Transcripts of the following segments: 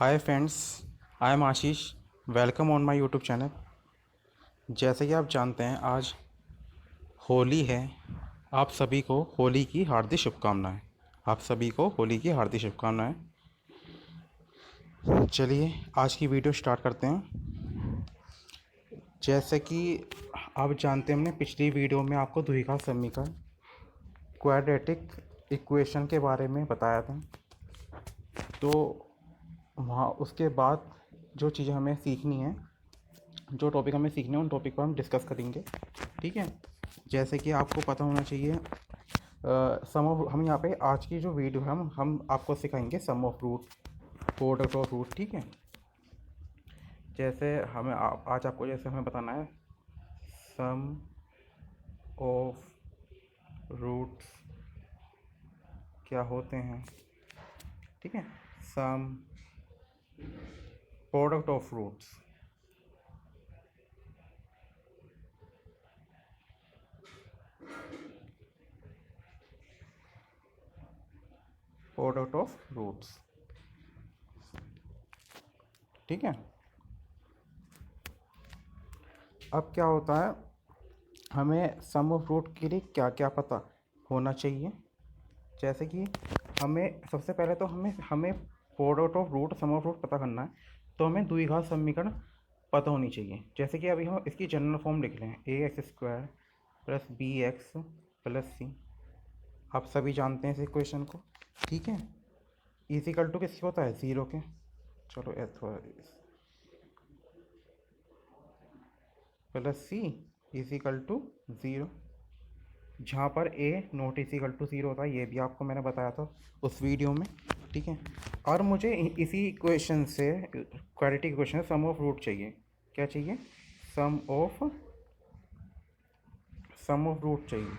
Hi friends, I am Ashish. Welcome on my YouTube channel. जैसे कि आप जानते हैं आज होली है। आप सभी को होली की हार्दिक शुभकामनाएं। आप सभी को होली की हार्दिक शुभकामनाएं। चलिए आज की वीडियो स्टार्ट करते हैं। जैसे कि आप जानते हैं, हमने पिछली वीडियो में आपको द्विघात समीकरण क्वाड्रेटिक इक्वेशन के बारे में बताया था। तो वहाँ उसके बाद जो चीज़ें हमें सीखनी है, जो टॉपिक हमें सीखने हैं, उन टॉपिक पर हम डिस्कस करेंगे। ठीक है। जैसे कि आपको पता होना चाहिए, सम ऑफ हम यहाँ पे आज की जो वीडियो है हम आपको सिखाएंगे sum of root, product of root. ठीक है। जैसे आज आपको जैसे हमें बताना है सम ऑफ रूट्स क्या होते हैं। ठीक है। Sum product of roots, product of roots. ठीक है। अब क्या होता है, हमें सम ऑफ रूट के लिए क्या क्या पता होना चाहिए। जैसे कि हमें सबसे पहले तो हमें हमें product of root, sum of root पता करना है, तो हमें द्विघात समीकरण पता होनी चाहिए। जैसे कि अभी हम इसकी जनरल फॉर्म लिख लें, A x square plus B x plus C. आप सभी जानते हैं इस इक्वेशन को। ठीक है। इजिकल टू किसके होता है, ज़ीरो के। चलो plus C equal to zero, जहाँ पर A not equal to zero होता है। ये भी आपको मैंने बताया था उस वीडियो में। ठीक है। और मुझे इसी इक्वेशन से, क्वाड्रेटिक इक्वेशन से सम ऑफ रूट चाहिए। क्या चाहिए? सम ऑफ रूट चाहिए।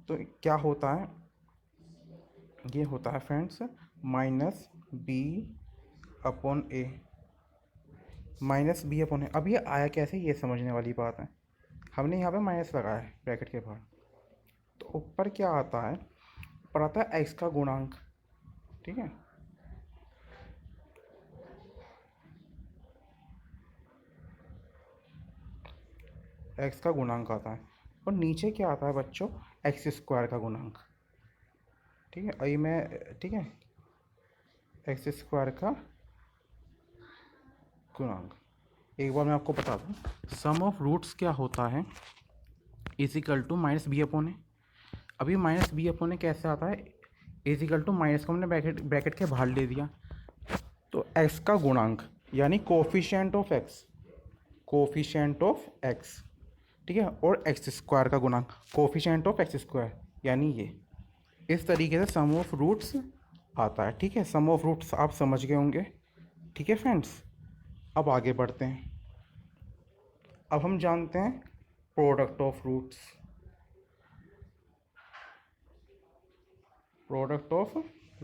तो क्या होता है, ये होता है फ्रेंड्स माइनस बी अपॉन ए। माइनस बी अपॉन ए। अब ये आया कैसे, ये समझने वाली बात है। हमने यहाँ पे माइनस लगाया है ब्रैकेट के बाहर, तो ऊपर क्या आता है, ऊपर आता है एक्स का गुणांक। ठीक है। एक्स का गुणांक आता है, और नीचे क्या आता है बच्चों, एक्स स्क्वायर का गुणांक। ठीक है। अभी मैं, ठीक है, एक्स स्क्वायर का गुणांक। एक बार मैं आपको बता दूँ, सम ऑफ रूट्स क्या होता है, is equal to minus B upon A. अभी माइनस बी अपॉन ए कैसे आता है, इजिकल टू माइनस को हमने ब्रैकेट ब्रैकेट के बाहर ले दिया, तो एक्स का गुणांक यानी coefficient of x, coefficient of x. ठीक है। और एक्स स्क्वायर का गुणांक, कोफिशिएंट ऑफ एक्स स्क्वायर, यानी ये। इस तरीके से सम ऑफ रूट्स आता है। ठीक है। सम ऑफ रूट्स आप समझ गए होंगे। ठीक है फ्रेंड्स। अब आगे बढ़ते हैं। अब हम जानते हैं product of roots. Product of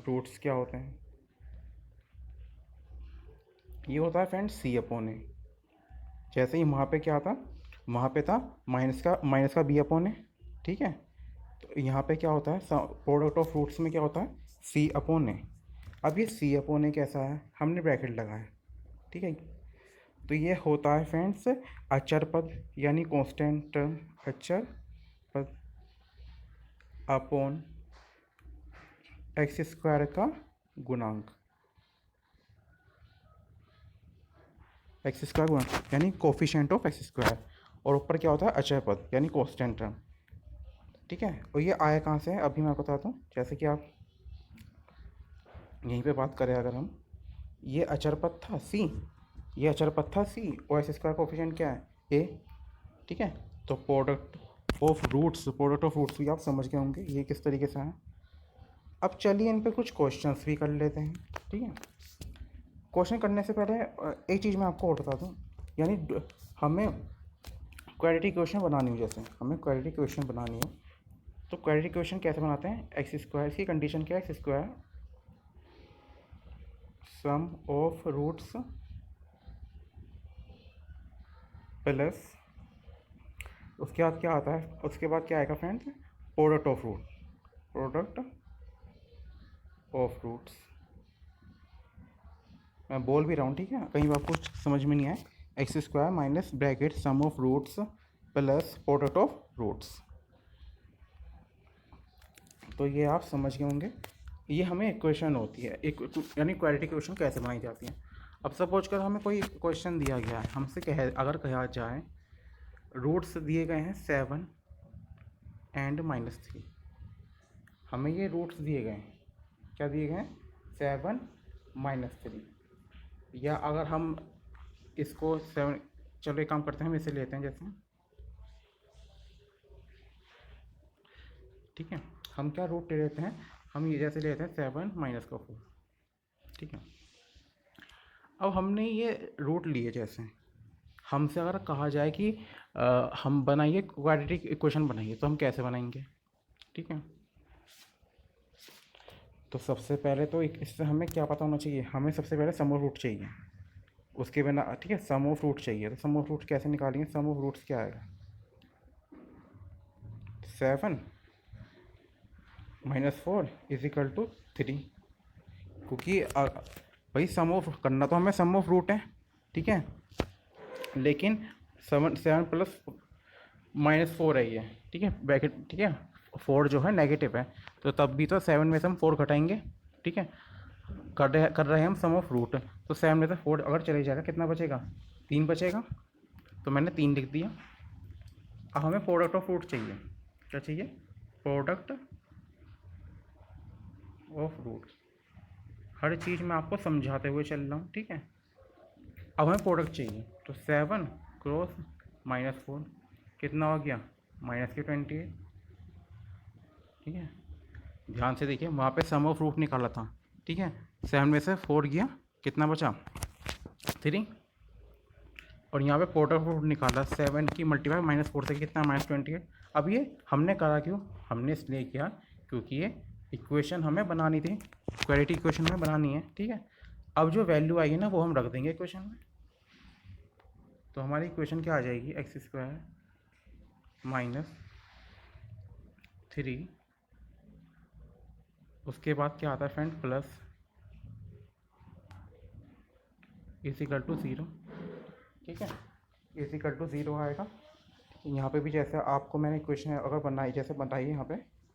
roots क्या होते हैं? ये होता है फ्रेंड्स सी अपॉन ए। जैसे ही वहाँ पे क्या था, वहाँ पे था माइनस का बी अपॉन ए। ठीक है। तो यहाँ पे क्या होता है, प्रोडक्ट ऑफ रूट्स में क्या होता है, सी अपॉन ए। अब ये सी अपॉन ए कैसा है, हमने ब्रैकेट लगाया। ठीक है। तो ये होता है फ्रेंड्स अचर पद, यानी कांस्टेंट टर्म, अचर पद अपॉन एक्स स्क्वायर का गुणांक। एक्स स्क्वायर गुणांक यानी कोफिशिएंट ऑफ एक्स स्क्वायर, और ऊपर क्या होता है, अचर पद यानी कांस्टेंट टर्म। ठीक है। और ये आया कहाँ से है, अभी मैं बताता हूँ। जैसे कि आप यहीं पे बात करें, अगर हम, ये अचर पद था सी, ये अचर पद था सी, और एक्स स्क्वायर कोफिशिएंट क्या है, ए। ठीक है। तो प्रोडक्ट ऑफ रूट्स भी आप समझ गए होंगे ये किस तरीके से है। अब चलिए इन पे कुछ क्वेश्चंस भी कर लेते हैं। ठीक है। क्वेश्चन करने से पहले एक चीज़ मैं आपको और बता दूँ, यानी हमें क्वाड्रेटिक इक्वेशन बनानी हो, जैसे हमें क्वाड्रेटिक इक्वेशन बनानी है, तो क्वाड्रेटिक इक्वेशन कैसे बनाते हैं, एक्स स्क्वायर की कंडीशन क्या है, x square sum of roots plus, उसके बाद क्या आता है, उसके बाद क्या आएगा friends, product of root, product of roots, मैं बोल भी रहा हूँ, ठीक है, कहीं बार कुछ समझ में नहीं आए। X square minus bracket sum of roots plus product of roots. तो ये आप समझ गए होंगे, ये हमें इक्वेशन होती है, एक यानी क्वाड्रेटिक इक्वेशन कैसे बनाई जाती है। अब सपोज कर हमें कोई क्वेश्चन दिया गया है, हमसे अगर कहा जाए रूट्स दिए गए हैं 7 एंड -3, हमें ये रूट्स दिए गए हैं, क्या दिए गए हैं, 7 -3, या अगर हम इसको 7, चलो एक काम करते हैं, हम इसे लेते हैं जैसे, ठीक है, हम क्या रूट ले लेते हैं, हम ये जैसे लेते हैं 7 -4, ठीक है। अब हमने ये रूट लिए, जैसे हमसे अगर कहा जाए कि हम बनाइए क्वाड्रेटिक इक्वेशन बनाइए, तो हम कैसे बनाएंगे, ठीक है। तो सबसे पहले तो इससे हमें क्या पता होना चाहिए, हमें सबसे पहले सम ऑफ रूट चाहिए, उसके बिना, ठीक है, सम ऑफ रूट चाहिए। तो सम ऑफ रूट कैसे निकालेंगे, सम ऑफ रूट्स क्या आएगा, 7 -4 = 3, क्योंकि भाई सम ऑफ करना तो हमें सम ऑफ रूट है, ठीक है, लेकिन 7 प्लस -4 है ये, ठीक है, ब्रैकेट, ठीक है, 4 जो है नेगेटिव है, तो तब भी तो 7 में से हम 4 घटाएंगे, ठीक है, कर रहे हैं हम सम ऑफ रूट, तो 7 में से 4 अगर चले जाएगा कितना बचेगा, 3 बचेगा, तो मैंने 3 लिख दिया। अब हमें प्रोडक्ट ऑफ रूट चाहिए, क्या चाहिए, प्रोडक्ट ऑफ रूट, हर चीज़ मैं आपको समझाते हुए चल रहा हूँ, ठीक है। अब हमें प्रोडक्ट चाहिए, तो 7 क्रॉस -4 कितना हो गया, -28, ठीक है। ध्यान से देखिए, वहाँ पे सम ऑफ रूट निकाला था, ठीक है, 7 में से 4 गया, कितना बचा, 3, और यहाँ पे प्रोडक्ट ऑफ रूट निकाला, 7 की मल्टीप्लाई -4 से कितना, -28। अब ये हमने करा क्यों, हमने इसलिए किया क्योंकि ये इक्वेशन हमें बनानी थी, क्वाड्रेटिक इक्वेशन हमें बनानी है, ठीक है। अब जो वैल्यू आएगी ना, वो हम रख देंगे इक्वेशन में, तो हमारी इक्वेशन क्या आ जाएगी, x² -3, उसके बाद क्या आता है फ्रेंड, प्लस = 0, ठीक है, = 0 आएगा। यहाँ पे भी जैसे आपको मैंने इक्वेशन अगर बनाई, जैसे बताइए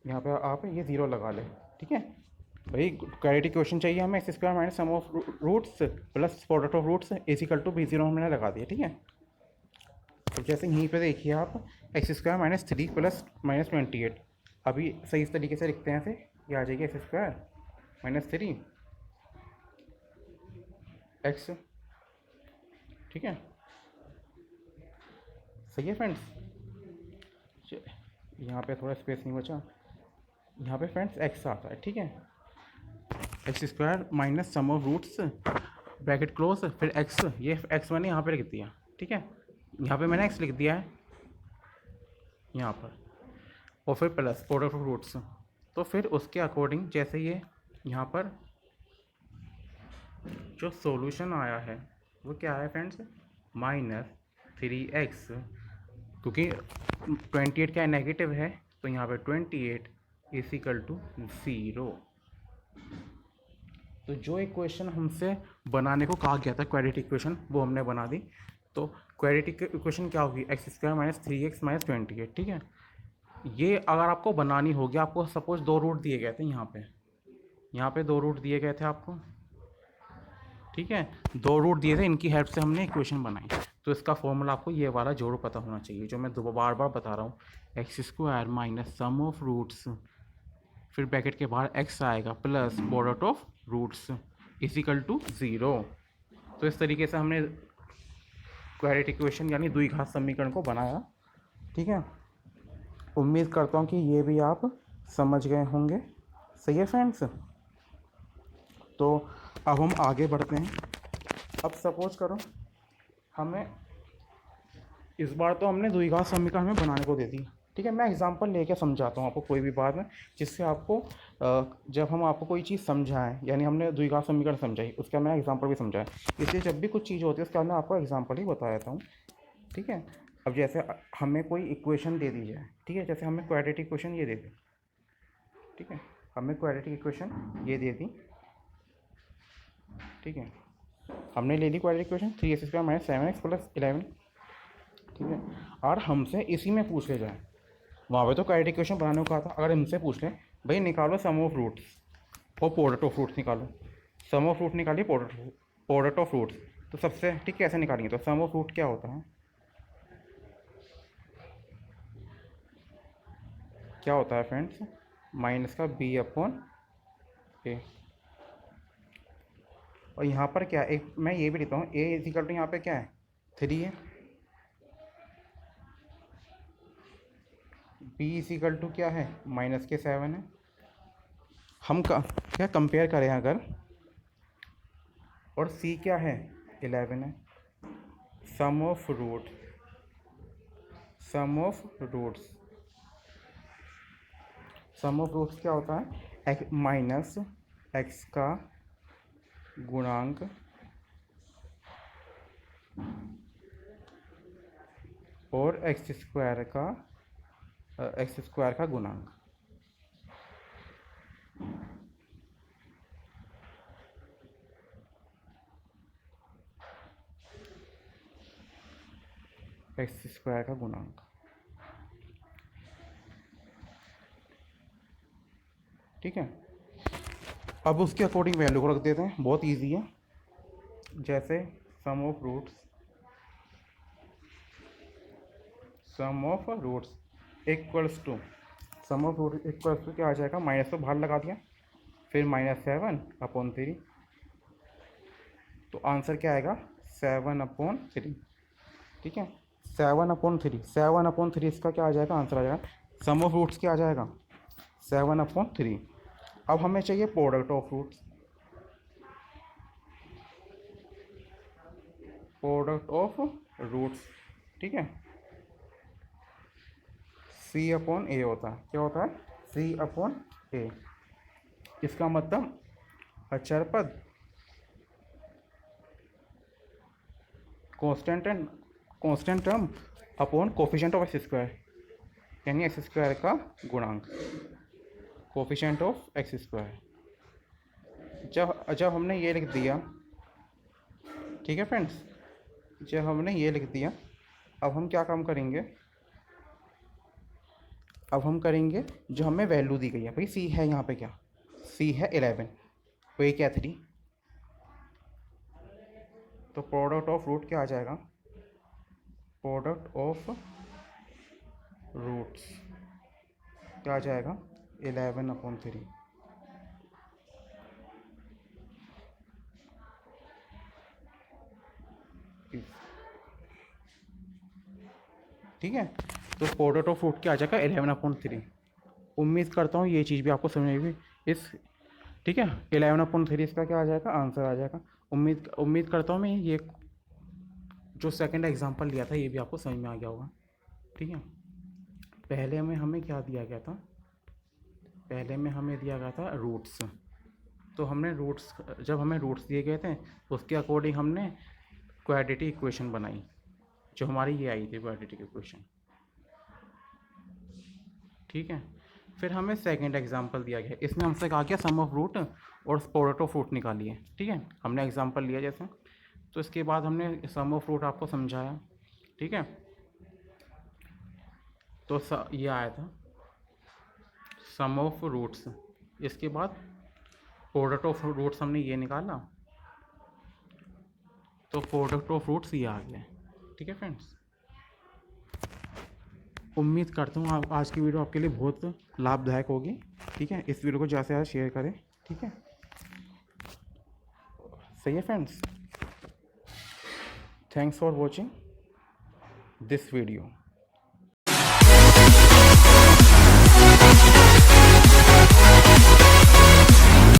यहाँ पे आप ये 0 लगा लें, ठीक है। भाई क्वाड्रेटिक इक्वेशन चाहिए हमें, x² minus sum of roots plus product of roots = b0 हमने लगा दिया, ठीक है। तो जैसे यहीं पे देखिए आप, x² -3 प्लस -28, अभी सही इस तरीके से लिखते हैं, ऐसे ये आ जाएगी x² -3 x, ठीक है, सही है फ्रेंड्स। यहाँ पे थोड़ा स्पेस नहीं बचा, यहाँ पे फ्रेंड्स x आता है, ठीक है, x² minus sum of roots bracket close, फिर x, ये x मैंने यहाँ पे लिख दिया, ठीक है, यहाँ पे मैंने x लिख दिया है यहाँ पर, और फिर प्लस प्रोडक्ट ऑफ रूट्स, तो फिर उसके अकॉर्डिंग जैसे ये यहाँ पर जो सॉल्यूशन आया है वो क्या है फ्रेंड्स, -3x, क्योंकि 28 क्या नेगेटिव है, तो यहाँ पे 28 = 0। तो जो इक्वेशन हमसे बनाने को कहा गया था क्वाड्रेटिक इक्वेशन, वो हमने बना दी। तो क्वाड्रेटिक इक्वेशन क्या होगी, x² -3x -28, ठीक है। ये अगर आपको बनानी होगी, आपको सपोज 2 रूट दिए गए थे, यहाँ पे 2 रूट दिए गए थे आपको, ठीक है, 2 रूट दिए थे, इनकी हेल्प से हमने इक्वेशन बनाई। तो इसका फॉर्मूला आपको ये वाला जोड़ पता होना चाहिए, जो मैं बार बार बता रहा हूँ, x² minus sum of roots, फिर ब्रैकेट के बाहर x आएगा प्लस प्रोडक्ट ऑफ रूट्स = 0। तो इस तरीके से हमने क्वाड्रेटिक इक्वेशन यानी द्विघात समीकरण को बनाया, ठीक है। उम्मीद करता हूँ कि ये भी आप समझ गए होंगे, सही है फ्रेंड्स। तो अब हम आगे बढ़ते हैं। अब सपोज करो हमें इस बार तो हमने द्विघात समीकरण हमें बनाने को दे दी, ठीक है। मैं एग्जांपल लेके समझाता हूँ आपको कोई भी बात में, जिससे आपको जब हम आपको कोई चीज़ समझाएं, यानी हमने द्विघात समीकरण समझाई, उसका मैं एग्जांपल भी समझाया, इसलिए जब भी कुछ चीज़ होती है उसका मैं आपको एग्जांपल ही बता देता हूँ, ठीक है। अब जैसे हमें कोई इक्वेशन दे दी जाए, ठीक है, जैसे हमें क्वाड्रेटिक इक्वेशन ये दे दी, ठीक है, हमें क्वाड्रेटिक इक्वेशन ये दे दी, ठीक है, हमने ले ली क्वाड्रेटिक इक्वेशन 3x² - 7x + 11, ठीक है। और हमसे इसी में पूछ ले जाए, वहाँ पे तो क्वाड्रेटिक इक्वेशन बनाने को कहा था, अगर हमसे पूछ लें भाई निकालो सम ऑफ रूट्स और प्रोडक्ट ऑफ रूट्स निकालो, सम ऑफ रूट निकालिए प्रोडक्ट ऑफ रूट्स, तो सबसे ठीक कैसे निकालेंगे, तो सम ऑफ रूट क्या होता है, क्या होता है फ्रेंड्स, माइनस का b/a। और यहाँ पर क्या एक मैं ये भी लिखता हूँ, a इजिकल टू यहाँ पे क्या है 3 है, b इजिकल टू क्या है -7 है। हम क्या कंपेयर करें अगर, और c क्या है 11 है। Sum of roots sum of roots क्या होता है, -x का गुणांक और x² का गुणांक। x² का गुणांक, ठीक है। अब उसके अकॉर्डिंग वैल्यू को रख देते हैं, बहुत इजी है। जैसे sum of roots equals to, sum of root equals to क्या आ जाएगा, माइनस तो बाहर लगा दिया, फिर -7/3, तो आंसर क्या आएगा 7/3, ठीक है। 7/3 इसका क्या आ जाएगा, आंसर आ जाएगा, सम ऑफ रूट्स क्या आ जाएगा 7/3। अब हमें चाहिए प्रोडक्ट ऑफ रूट्स, ठीक है। C/A होता है, क्या होता है C/A, इसका मतलब अचर पद constant term upon coefficient of x², यानी x² का गुणांक, कोफिशिएंट ऑफ x²। जब हमने ये लिख दिया, ठीक है फ्रेंड्स, जब हमने ये लिख दिया, अब हम क्या काम करेंगे, अब हम करेंगे जो हमें वैल्यू दी गई है, भाई c है यहाँ पे क्या, c है 11, तो क्या 3, तो प्रोडक्ट ऑफ रूट क्या आ जाएगा, प्रोडक्ट ऑफ रूट्स क्या आ जाएगा 11/3, ठीक है। तो प्रोडक्ट ऑफ रूट क्या आ जाएगा 11/3। उम्मीद करता हूँ ये चीज़ भी आपको समझ में आएगी इस, ठीक है। 11/3 इसका क्या आ जाएगा, आंसर आ जाएगा। उम्मीद करता हूँ मैं ये जो सेकंड एग्जांपल लिया था ये भी आपको समझ में आ गया होगा, ठीक है। पहले में हमें क्या दिया गया था, पहले में हमें दिया गया था रूट्स, तो हमने रूट्स, जब हमें रूट्स दिए गए थे तो उसके अकॉर्डिंग हमने क्वाड्रेटिक इक्वेशन बनाई, जो हमारी ये आई थी क्वाड्रेटिक इक्वेशन, ठीक है। फिर हमें सेकंड एग्जांपल दिया गया, इसमें हमसे कहा गया सम ऑफ रूट और प्रोडक्ट ऑफ रूट निकालिए, ठीक है। हमने एग्जांपल लिया जैसे, तो इसके बाद हमने सम ऑफ रूट आपको समझाया, ठीक है। तो ये आया था सम ऑफ रूट्स, इसके बाद प्रोडक्ट ऑफ रूट्स हमने ये निकाला, तो प्रोडक्ट ऑफ रूट्स ये आ गया, ठीक है फ्रेंड्स। उम्मीद करता हूँ आप आज की वीडियो आपके लिए बहुत लाभदायक होगी, ठीक है। इस वीडियो को ज़्यादा से ज़्यादा शेयर करें, ठीक है, सही है friends. Thanks for watching this video.